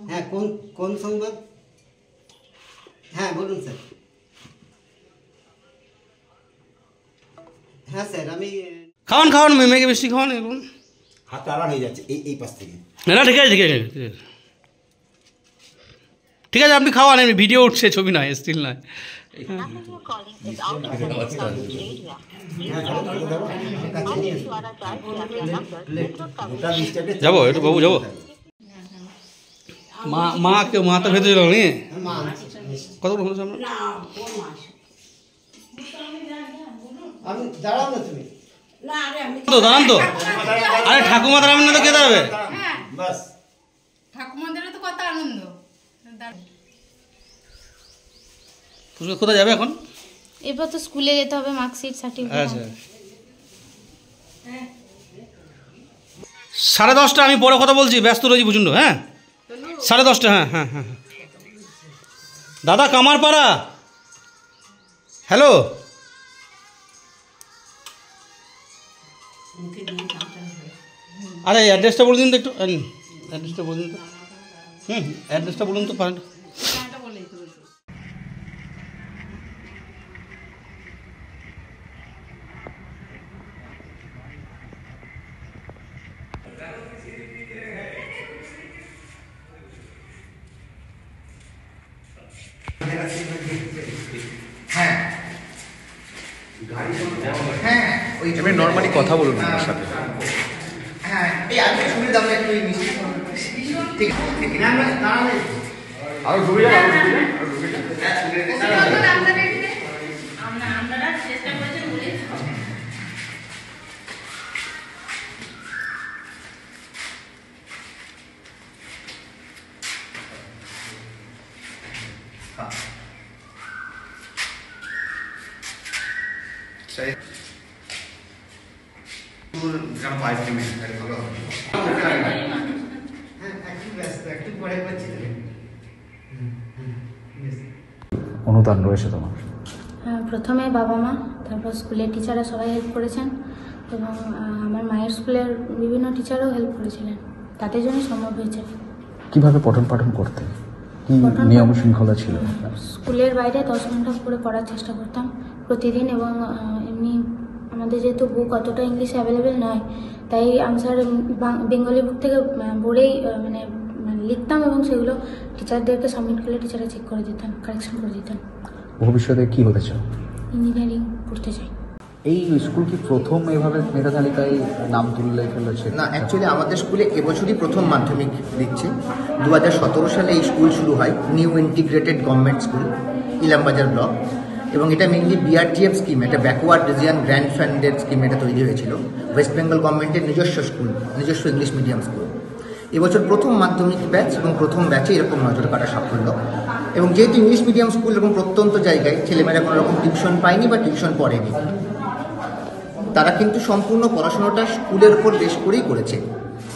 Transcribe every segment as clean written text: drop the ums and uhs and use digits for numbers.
হ্যাঁ, কোন সংবাদ? হ্যাঁ বলুন স্যার। হ্যাঁ স্যার, আমি খাওয়ান মেয়েকে বেশি খাওয়ান এখন। হাত আড়াল হয়ে যাচ্ছে এই পাশ থেকে। না ঠিক আছে ঠিক আছে, আপনি খাওয়ান, এমনি ভিডিও উঠছে, ছবি নয়, স্টিল নয়। যাবো একটু বাবু, যাবো। মা তো ভেতরে যাবো নি কত বলছো আমরা? দাঁড়ান তো, আরে ঠাকুমা দাঁড়াবেন না তো কে দাঁড়াবে? ঠাকুমাদেরও তো কত আনন্দ। কোথায় যাবে এখন? এবার তো স্কুলে যেতে হবে, মার্কশিট সার্টিফিকেট। আচ্ছা 10:30, আমি পরে কথা বলছি, ব্যস্ত রয়েছি প্রচণ্ড। হ্যাঁ 10:30, হ্যাঁ। দাদা কামারপাড়া, হ্যালো। আরে অ্যাড্রেসটা বলে দিন তো একটু, অ্যাড্রেসটা বলে দিন তো। অ্যাড্রেসটা বলুন তো। হ্যাঁ নর্মালি কথা বলুন আমার সাথে। হ্যাঁ এই আজকে শুনে দাও একটু মিষ্টি। ঠিক আছে আরো ডুবে যাও, অনুদান রয়েছে তোমার? হ্যাঁ, প্রথমে বাবা মা, তারপর স্কুলের টিচাররা সবাই হেল্প করেছেন, এবং আমার মায়ের স্কুলের বিভিন্ন টিচারও হেল্প করেছিলেন, তাদের জন্য সম্ভব হয়েছে। কিভাবে পঠন পাঠন করতে, কি নিয়ম শৃঙ্খলা ছিল? স্কুলের বাইরে 10 ঘন্টা করে পড়ার চেষ্টা করতাম প্রতিদিন, এবং এমনি আমাদের যেহেতু বুক অতটা ইংলিশে অ্যাভেলেবেল নয়, তাই আনসার বেঙ্গলি বুক থেকে পড়েই মানে লিখতাম, এবং সেগুলো টিচারদেরকে সাবমিট করলে টিচাররা চেক করে দিতেন, কারেকশন করে দিতেন। ভবিষ্যতে কি হতে চাও? ইঞ্জিনিয়ারিং পড়তে চাই। এই স্কুল কি প্রথম এভাবে মেধা তালিকায় নাম তুলে ফেলেছে? না, অ্যাকচুয়ালি আমাদের স্কুলে এবছরই প্রথম মাধ্যমিক দিচ্ছে। 2017 সালে এই স্কুল শুরু হয়, new integrated government school, Ilambazar block, এবং এটা মেনলি বিআরজিএফ স্কিম, এটা ব্যাকওয়ার্ড রিজিয়ন গ্র্যান্ড ফান্ডের স্কিম এটা তৈরি হয়েছিল। ওয়েস্ট বেঙ্গল গভর্নমেন্টের নিজস্ব স্কুল, নিজস্ব ইংলিশ মিডিয়াম স্কুল। এবছর প্রথম মাধ্যমিক ব্যাচ, এবং প্রথম ব্যাচে এরকম নজর কাটা সাফল্য। এবং যেহেতু ইংলিশ মিডিয়াম স্কুল এবং প্রত্যন্ত জায়গায় ছেলেমেয়েরা কোনো রকম টিউশন পায়নি বা টিউশন পড়েনি, তারা কিন্তু সম্পূর্ণ পড়াশোনাটা স্কুলের উপর বেশ করেই করেছে।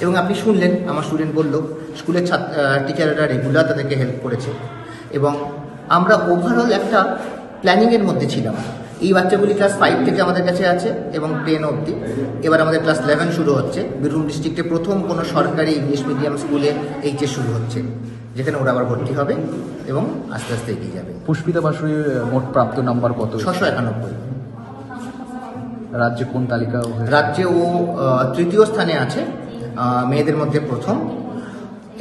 এবং আপনি শুনলেন, আমার স্টুডেন্ট বলল স্কুলের টিচাররা রেগুলার তাদেরকে হেল্প করেছে, এবং আমরা ওভারঅল একটা প্ল্যানিংয়ের মধ্যে ছিলাম। এই বাচ্চাগুলি ক্লাস 5 থেকে আমাদের কাছে আছে এবং 10 অবধি। এবার আমাদের ক্লাস 11 শুরু হচ্ছে। বীরভূম ডিস্ট্রিক্টে প্রথম কোনো সরকারি ইংলিশ মিডিয়াম স্কুলে এইচএস শুরু হচ্ছে, যেখানে ওরা আবার ভর্তি হবে এবং আস্তে আস্তে এগিয়ে যাবে। পুষ্পিতা বাসুরির মোট প্রাপ্ত নাম্বার কত? 691। রাজ্যে কোন তালিকা? রাজ্যে ও তৃতীয় স্থানে আছে, মেয়েদের মধ্যে প্রথম।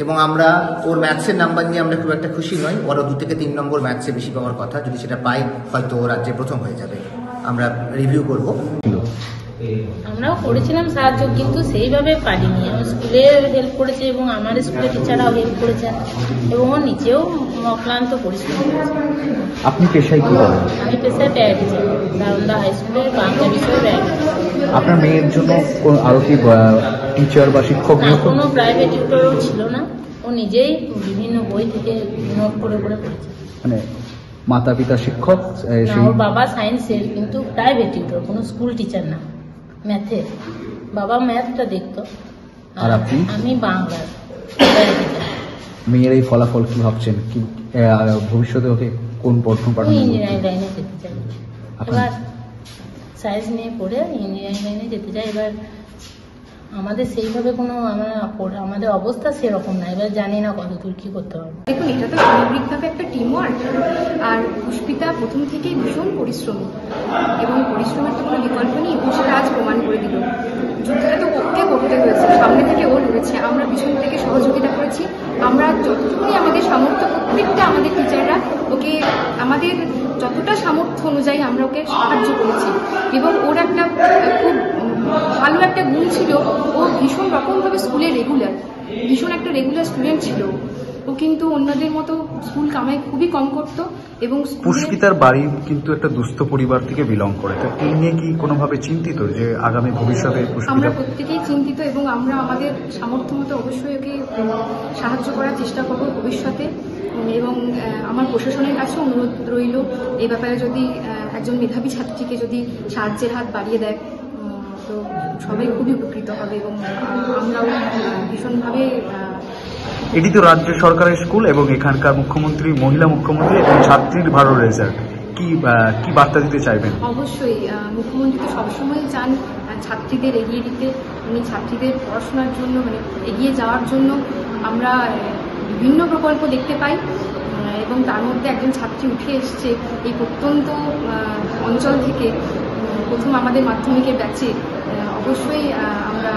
এবং আমরা ওর ম্যাথসের নাম্বার নিয়ে আমরা খুব একটা খুশি নই, ওরা 2 থেকে 3 নম্বর ম্যাথসে বেশি পাওয়ার কথা। যদি সেটা পাই, হয়তো ও রাজ্যে প্রথম হয়ে যাবে। আমরা রিভিউ করব। আমরাও করেছিলাম সাহায্য, কিন্তু সেইভাবে পারিনি। আমার স্কুলে হেল্প করেছে এবং আমার স্কুলের টিচাররাও হেল্প করেছেন, এবং ও নিজেও অক্লান্ত পরিশ্রম করেছে। আপনি পেশায় কি করেন? আমি পেশায় প্যারা টিচার, দারুন্দা হাই স্কুলের বাংলা বিষয়ে প্যারা টিচার। আপনার মেয়ের জন্য আরো কি টিচার বা শিক্ষক? কোনো প্রাইভেট টিউটরও ছিল না, ও নিজেই বিভিন্ন বই থেকে নোট করে করে পড়েছে। মানে মাতা পিতা শিক্ষক? ওর বাবা সায়েন্সের, কিন্তু প্রাইভেট টিউটর, কোনো স্কুল টিচার না। ম্যাথের, বাবা ম্যাথটা দেখতো, আর আপনি? আমি বাংলার। মেয়ের এই ফলাফল কি ভাবছেন? কি ভবিষ্যতে ওকে কোন পঠন পাঠন? ইঞ্জিনিয়ারিং লাইনে যেতে চাই। এবার সায়েন্স নিয়ে পড়ে ইঞ্জিনিয়ারিং লাইনে যেতে চাই। এবার আমাদের সেইভাবে কোনো আমাদের অবস্থা সেরকম না, এবার জানি না কত দূর কী করতে পারবো। দেখুন, এটা তো সামগ্রিকভাবে একটা টিম ওয়ার্ক, আর পুষ্পিতা প্রথম থেকেই ভীষণ পরিশ্রমী এবং পরিশ্রমের তো কোনো বিকল্প নেই, এবং সেটা আজ প্রমাণ করে দিল। যুদ্ধটা তো ওকে করতে হয়েছে, সামনে থেকে ও লড়েছে, আমরা পিছন থেকে সহযোগিতা করেছি। আমরা যতটুকুনি আমাদের সামর্থ্য, প্রত্যেকটা আমাদের টিচাররা ওকে আমাদের যতটা সামর্থ্য অনুযায়ী আমরা ওকে সাহায্য করেছি। এবং ওর একটা খুব ভালো একটা গুণ ছিল, ও ভীষণ রকমভাবে স্কুলে রেগুলার, ভীষণ একটা রেগুলার স্টুডেন্ট ছিল। ও কিন্তু অন্যদের মতো স্কুল কামাই খুবই কম করতো। এবং পুষ্পিতার বাড়ি কিন্তু একটা দুস্থ পরিবার থেকে বিলং করে, তো এই নিয়ে কি কোনোভাবে চিন্তিত যে আগামী ভবিষ্যতে আমরা প্রত্যেকেই চিন্তিত, এবং আমরা আমাদের সামর্থ্য মতো অবশ্যই ওকে সাহায্য করার চেষ্টা করব ভবিষ্যতে। এবং আমার প্রশাসনের কাছে অনুরোধ রইল, এই ব্যাপারে যদি একজন মেধাবী ছাত্রীকে যদি সাহায্যের হাত বাড়িয়ে দেয় তো সবাই খুবই উপকৃত হবে, এবং আমরাও ভীষণভাবে। এটি তো রাজ্য সরকারের স্কুল এবং এখানকার মুখ্যমন্ত্রী, মহিলা মুখ্যমন্ত্রী এবং ছাত্রীর ভালো রেজাল্ট, কি বার্তা দিতে চাইবেন? অবশ্যই মুখ্যমন্ত্রী তো সবসময় চান ছাত্রীদের এগিয়ে দিতে, উনি ছাত্রীদের পড়াশোনার জন্য মানে এগিয়ে যাওয়ার জন্য আমরা বিভিন্ন প্রকল্প দেখতে পাই, এবং তার মধ্যে একজন ছাত্রী উঠে এসছে এই প্রত্যন্ত অঞ্চল থেকে প্রথম আমাদের মাধ্যমিকের ব্যাচে। অবশ্যই আমরা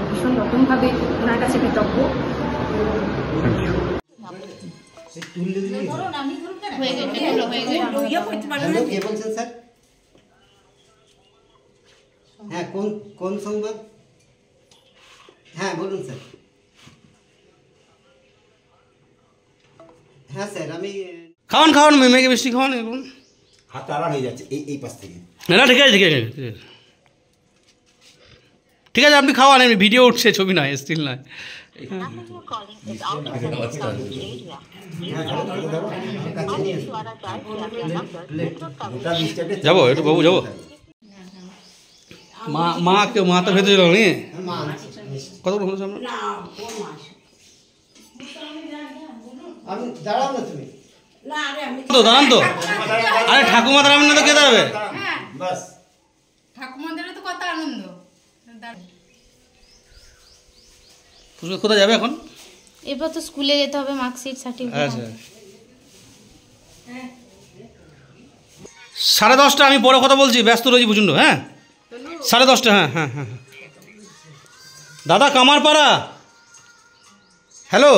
ভীষণ রকমভাবে ওনার কাছে কৃতজ্ঞ। হ্যালো, কে বলছেন স্যার? হ্যাঁ, কোন সংবাদ? হ্যাঁ বলুন স্যার। হ্যাঁ স্যার, আমি খাওয়ান মেঘে বেশি খাওয়ান এখন। হাত আড়াল হয়ে যাচ্ছে এই পাশ থেকে। না ঠিক আছে ঠিক আছে, আপনি খাওয়ান, এমনি ভিডিও উঠছে, ছবি নয়, স্টিল নয়। যাবো একটু বাবু, যাবো। মা তো ভেতরে গেল নি, কত বড় সামনে। আমি দাঁড়াও না তুমি। তো দাঁড়ান তো, আরে ঠাকুমা দাঁড়াবেন না তো কে দাঁড়াবে? বাস ঠাকুমাদেরও তো কত আনন্দ। কোথায় যাবে এখন? এরপর তো স্কুলে যেতে হবে, মার্কশিট, সার্টিফিকেট। আচ্ছা, 10:30 আমি পরে কথা বলছি, ব্যস্ত রয়েছি প্রচণ্ড। হ্যাঁ 10:30, হ্যাঁ। দাদা কামারপাড়া, হ্যালো।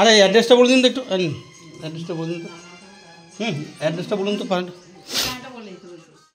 আরে অ্যাড্রেসটা বলে দিন তো একটু, অ্যাড্রেসটা বলে দিন তো। অ্যাড্রেসটা বলুন তো।